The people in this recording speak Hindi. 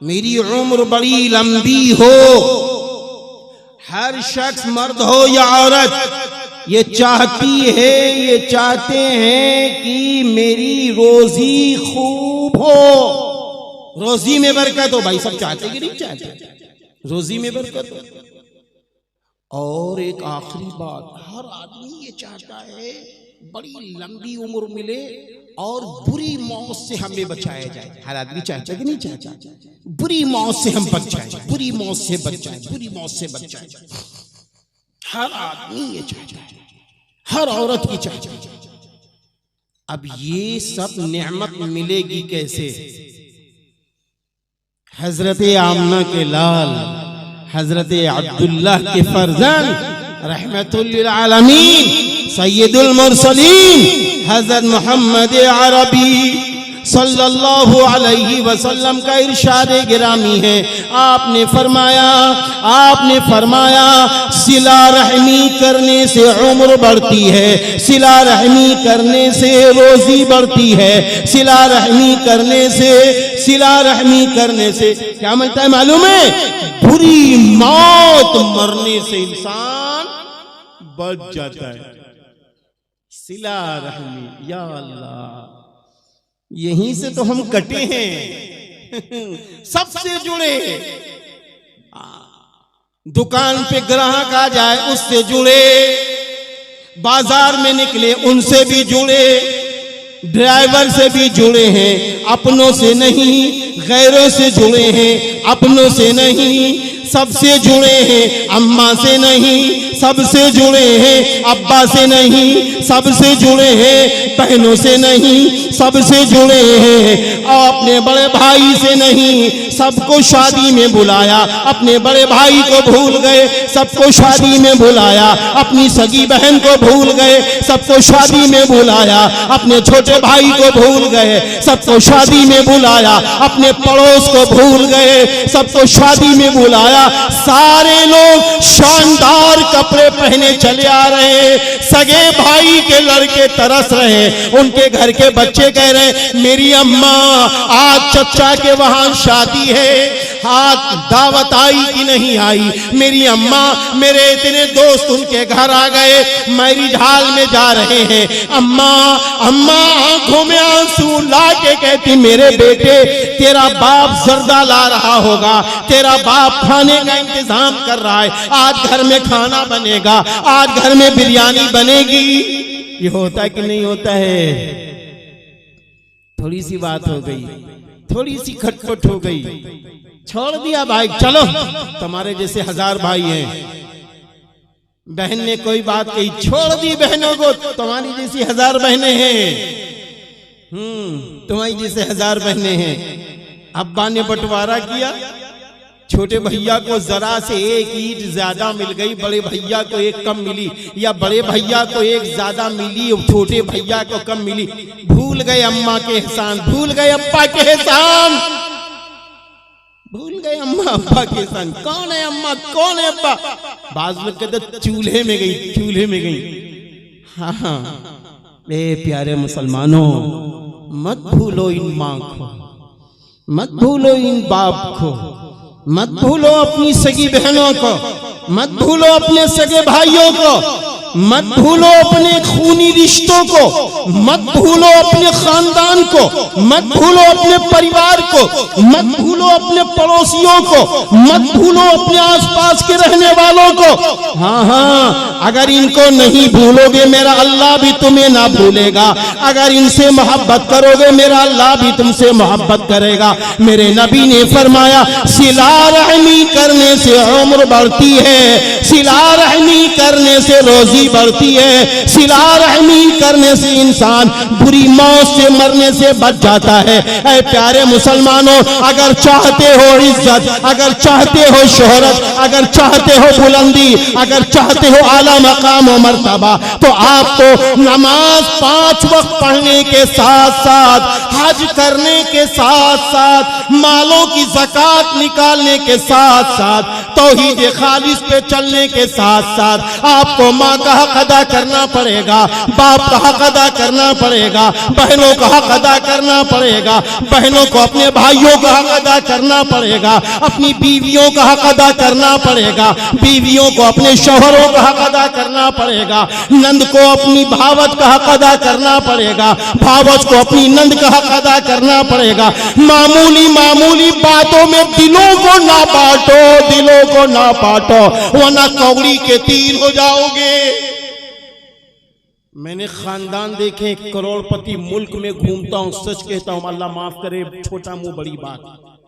मेरी उम्र बड़ी लंबी हो। हर शख्स मर्द हो या औरत ये चाहती है, ये चाहते हैं कि मेरी रोजी खूब हो, रोजी में बरकत हो। भाई सब चाहते कि नहीं चाहते? रोजी में बरकत हो। और एक आखिरी बात, हर आदमी ये चाहता है बड़ी लंबी उम्र मिले और बुरी मौत से हमें बचाया जाए। हर आदमी चाहता कि नहीं चाहता? बुरी मौत से हम बच जाए, बुरी मौत से बच जाए, बुरी मौत से बच जाए। हर आदमी ये चाहता है, हर औरत की चाहता है। अब ये सब नेमत मिलेगी कैसे? हजरत आमना के लाल, हजरत अब्दुल्लाह के फरजंद, रहमतुल लिल आलमीन, सैयदुल मुरसलीन हजरत मोहम्मद अरबी सल्लल्लाहु अलैहि वसल्लम का इरशाद गिरामी है। आपने फरमाया सिला रहमी करने से उम्र बढ़ती है, सिला रहमी करने से रोजी बढ़ती है, सिला रहमी करने से क्या मिलता है मालूम है? बुरी मौत मरने से इंसान बच जाता है। सिला रहमी, या अल्लाह, यहीं से तो हम कटे हैं, सबसे जुड़े। दुकान पे ग्राहक आ जाए उससे जुड़े, बाजार में निकले उनसे भी जुड़े, ड्राइवर से भी जुड़े हैं, अपनों से नहीं, गैरों से जुड़े हैं, अपनों से नहीं, सबसे जुड़े हैं, अम्मा से नहीं, सबसे जुड़े हैं, अब्बा से नहीं, सबसे जुड़े हैं, बहनों से नहीं, सबसे जुड़े हैं, और अपने बड़े भाई से नहीं, सबको शादी में बुलाया, अपने बड़े भाई को भूल गए, सबको शादी में बुलाया, अपनी सगी बहन को भूल गए, सबको शादी में बुलाया, अपने छोटे भाई को भूल गए, सबको शादी में बुलाया, अपने पड़ोस को भूल गए, सबको शादी में बुलाया। सारे लोग शानदार कपड़े पहने चले आ रहे, सगे भाई के लड़के तरस रहे, उनके घर के बच्चे कह रहे मेरी अम्मा आज चचा के वहां शादी है, आज दावत आई कि नहीं आई? मेरी अम्मा, मेरे इतने दोस्त उनके घर आ गए, मैरिज हॉल में जा रहे हैं। अम्मा आंखों में आंसू ला के कहती मेरे बेटे तेरा बाप जर्दा ला रहा होगा, तेरा बाप खाने का इंतजाम कर रहा है, आज घर में खाना बनेगा, आज घर में बिरयानी बनेगी। ये होता है कि नहीं होता है? थोड़ी सी बात हो गई, थोड़ी सी खटपट हो गई, छोड़ दिया भाई, चलो तुम्हारे जैसे 1000 भाई हैं। बहन ने कोई बात कही, छोड़ दी बहनों को, तुम्हारी जैसी 1000 बहनें हैं। तुम्हारी जैसे 1000 बहनें हैं। अब्बा ने बंटवारा किया, छोटे भैया को जरा से एक ईंट ज्यादा मिल गई, बड़े भैया को एक कम मिली, या बड़े भैया को एक ज्यादा मिली, छोटे भैया को कम मिली। भूल गए अम्मा के एहसान, भूल गए अब्बा के एहसान, भूल गए अम्मा अब्बा के एहसान। कौन है अम्मा, कौन है अब्बा? बाज लोग कहते चूल्हे में गई, चूल्हे में गई। हाँ, ए प्यारे मुसलमानों, मत भूलो इन माँ को, मत भूलो इन बाप को, मत भूलो अपनी सगी बहनों को, मत भूलो अपने सगे भाइयों को, मत भूलो अपने खूनी रिश्तों को, मत भूलो अपने खानदान को, मत भूलो अपने परिवार को, मत भूलो अपने पड़ोसियों को, मत भूलो अपने आसपास के रहने वालों को। हाँ, अगर इनको नहीं भूलोगे मेरा अल्लाह भी तुम्हें ना भूलेगा, अगर इनसे मोहब्बत करोगे मेरा अल्लाह भी तुमसे मोहब्बत करेगा। मेरे नबी ने फरमाया सिला रहमी करने से उम्र बढ़ती है, सिला रहमी करने से रोजी बढ़ती है, सिला रहमी करने से इंसान बुरी मौत से मरने से बच जाता है। ऐ प्यारे मुसलमानों, अगर चाहते हो इज्जत, अगर चाहते हो शोहरत, अगर चाहते हो बुलंदी, अगर चाहते हो आला मकाम और मर्तबा, तो आपको नमाज 5 वक्त पढ़ने के साथ साथ, हज करने के साथ साथ, मालों की ज़कात निकालने के साथ साथ, तौहीद खालिस पे चलने के साथ साथ, आपको माँ का का हक अदा करना पड़ेगा, बाप का हक अदा करना पड़ेगा, बहनों का हक अदा करना पड़ेगा, बहनों को अपने भाइयों का हक अदा करना पड़ेगा, अपनी बीवियों का हक अदा करना पड़ेगा, बीवियों को अपने शौहरों का हक अदा करना पड़ेगा, नंद को अपनी भावत का हक अदा करना पड़ेगा, भावत को अपनी नंद का हक अदा करना पड़ेगा। मामूली मामूली बातों में दिलों को ना बांटो, दिलों को ना बांटो, वरना कौड़ी के तीर हो जाओगे। मैंने खानदान देखे, करोड़पति मुल्क में घूमता हूं, सच कहता हूं, अल्लाह माफ करे, छोटा मुंह बड़ी बात।